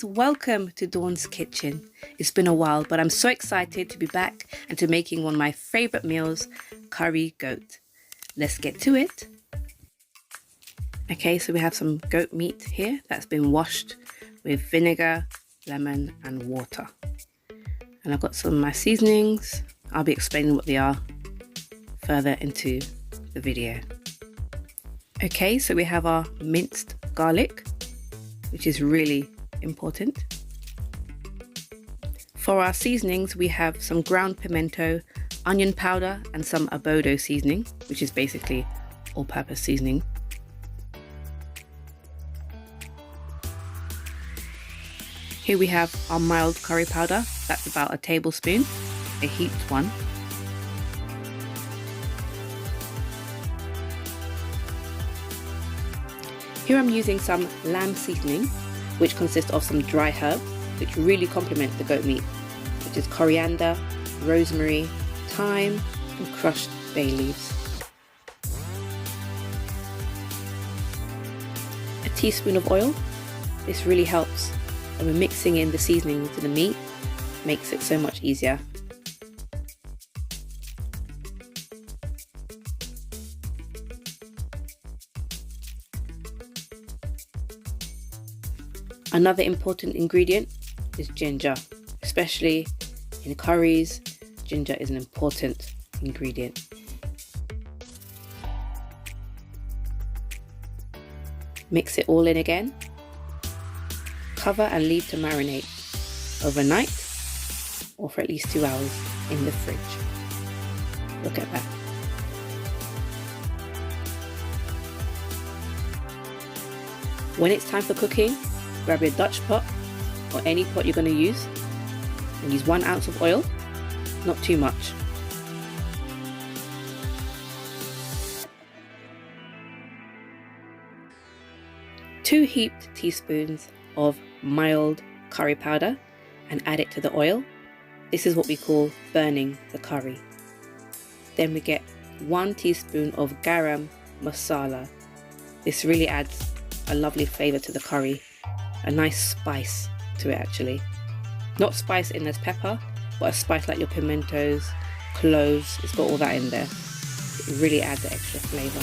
guys, welcome to Dawn's Kitchen. It's been a while, but I'm so excited to be back and to making one of my favourite meals, curry goat. Let's get to it. Okay, so we have some goat meat here that's been washed with vinegar, lemon and water. And I've got some of my seasonings. I'll be explaining what they are further into the video. Okay, so we have our minced garlic, which is really important. For our seasonings, we have some ground pimento, onion powder and some adobo seasoning, which is basically all-purpose seasoning. Here we have our mild curry powder. That's about a tablespoon, a heaped one. Here I'm using some lamb seasoning, which consists of some dry herbs, which really complement the goat meat, which is coriander, rosemary, thyme, and crushed bay leaves. A teaspoon of oil. This really helps when we're mixing in the seasoning into the meat, makes it so much easier. Another important ingredient is ginger, especially in curries. Ginger is an important ingredient. Mix it all in again. Cover and leave to marinate overnight or for at least 2 hours in the fridge. Look at that. When it's time for cooking, grab your Dutch pot or any pot you're going to use and use 1 ounce of oil, not too much. Two heaped teaspoons of mild curry powder and add it to the oil. This is what we call burning the curry. Then we get 1 teaspoon of garam masala. This really adds a lovely flavour to the curry. A nice spice to it actually. Not spice in as pepper, but a spice like your pimentos, cloves, it's got all that in there. It really adds the extra flavour.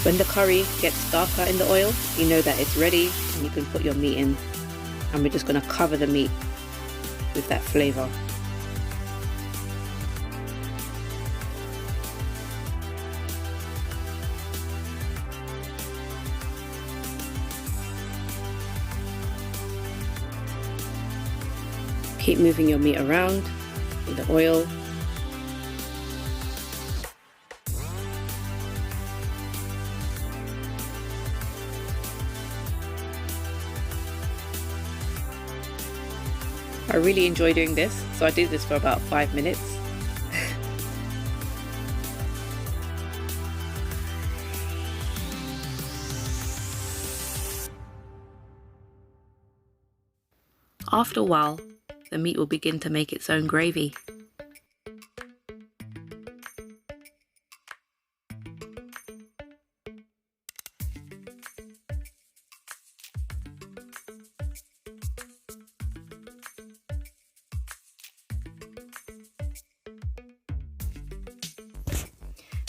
When the curry gets darker in the oil, you know that it's ready and you can put your meat in. And we're just going to cover the meat with that flavour. Keep moving your meat around in the oil. I really enjoy doing this, so I did this for about 5 minutes. After a while, the meat will begin to make its own gravy.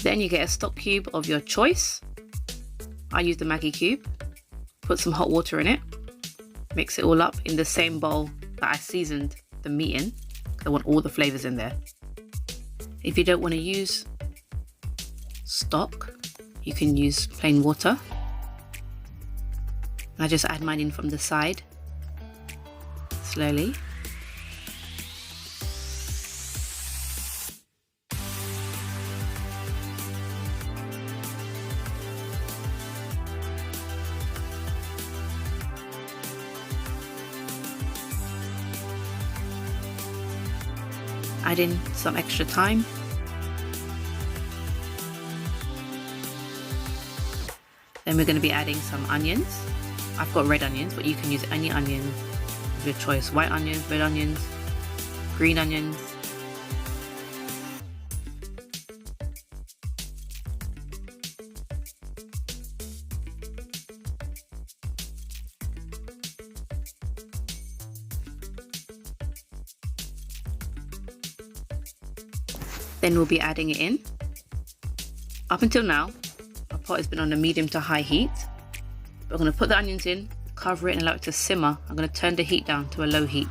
Then you get a stock cube of your choice. I use the Maggi cube. Put some hot water in it. Mix it all up in the same bowl that I seasoned the meat in. I want all the flavours in there. If you don't want to use stock, you can use plain water. I just add mine in from the side, slowly. Add in some extra thyme. Then we're going to be adding some onions. I've got red onions, but you can use any onion of your choice. White onions, red onions, green onions. Then we'll be adding it in. Up until now, our pot has been on a medium to high heat. But I'm going to put the onions in, cover it and allow it to simmer. I'm going to turn the heat down to a low heat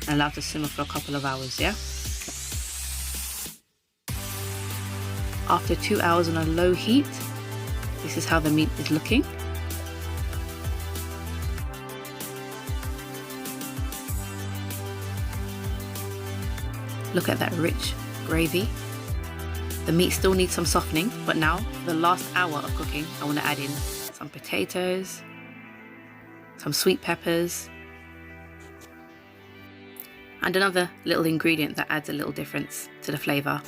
and allow it to simmer for a couple of hours, yeah? After 2 hours on a low heat, this is how the meat is looking. Look at that rich gravy. The meat still needs some softening, but now for the last hour of cooking, I want to add in some potatoes, some sweet peppers, and another little ingredient that adds a little difference to the flavour.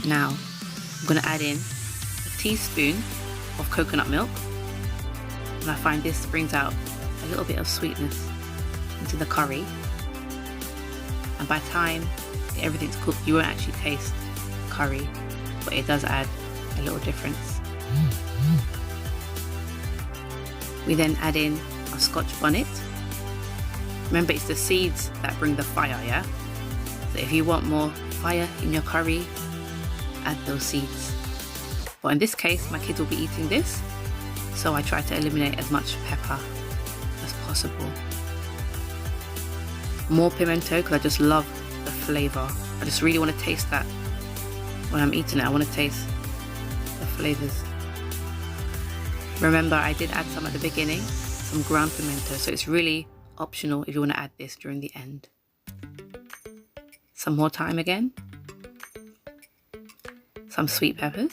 Now, I'm going to add in a teaspoon of coconut milk, and I find this brings out a little bit of sweetness into the curry, and by the time everything's cooked you won't actually taste curry, but it does add a little difference. We then add in our Scotch bonnet. Remember, it's the seeds that bring the fire, yeah? So if you want more fire in your curry, add those seeds. But in this case, my kids will be eating this, so I try to eliminate as much pepper as possible. More pimento, because I just love the flavour. I just really want to taste that when I'm eating it. I want to taste the flavours. Remember, I did add some at the beginning, some ground pimento, so it's really optional if you want to add this during the end. Some more thyme again. Some sweet peppers.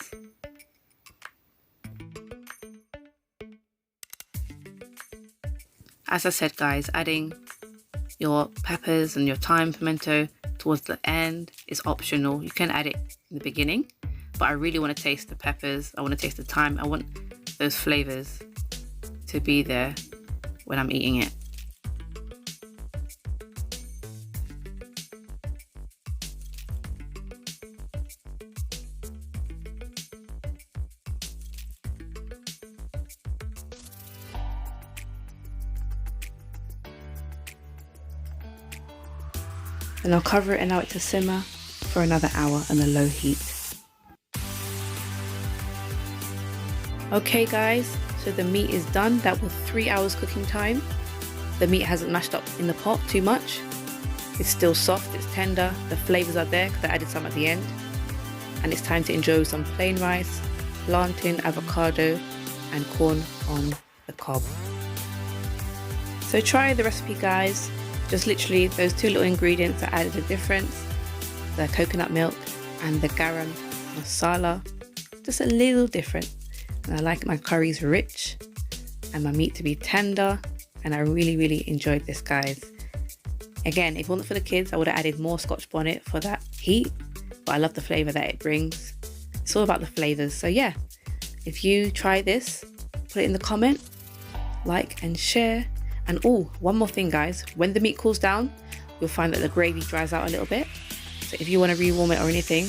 As I said, guys, adding your peppers and your thyme, pimento towards the end is optional. You can add it in the beginning, but I really want to taste the peppers. I want to taste the thyme. I want those flavors to be there when I'm eating it. Then I'll cover it and allow it to simmer for another hour on a low heat. Okay guys, so the meat is done. That was 3 hours cooking time. The meat hasn't mashed up in the pot too much. It's still soft, it's tender, the flavours are there because I added some at the end. And it's time to enjoy some plain rice, plantain, avocado and corn on the cob. So try the recipe, guys. Just literally those two little ingredients that added a difference, the coconut milk and the garam masala, just a little different. And I like my curries rich and my meat to be tender, and I really enjoyed this, guys. Again, if it wasn't for the kids, I would have added more Scotch bonnet for that heat, but I love the flavour that it brings. It's all about the flavours. So yeah, if you try this, put it in the comment, like and share. And oh, one more thing, guys, when the meat cools down, you'll find that the gravy dries out a little bit. So if you want to rewarm it or anything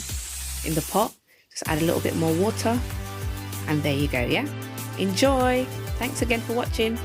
in the pot, just add a little bit more water and there you go, yeah? Enjoy! Thanks again for watching.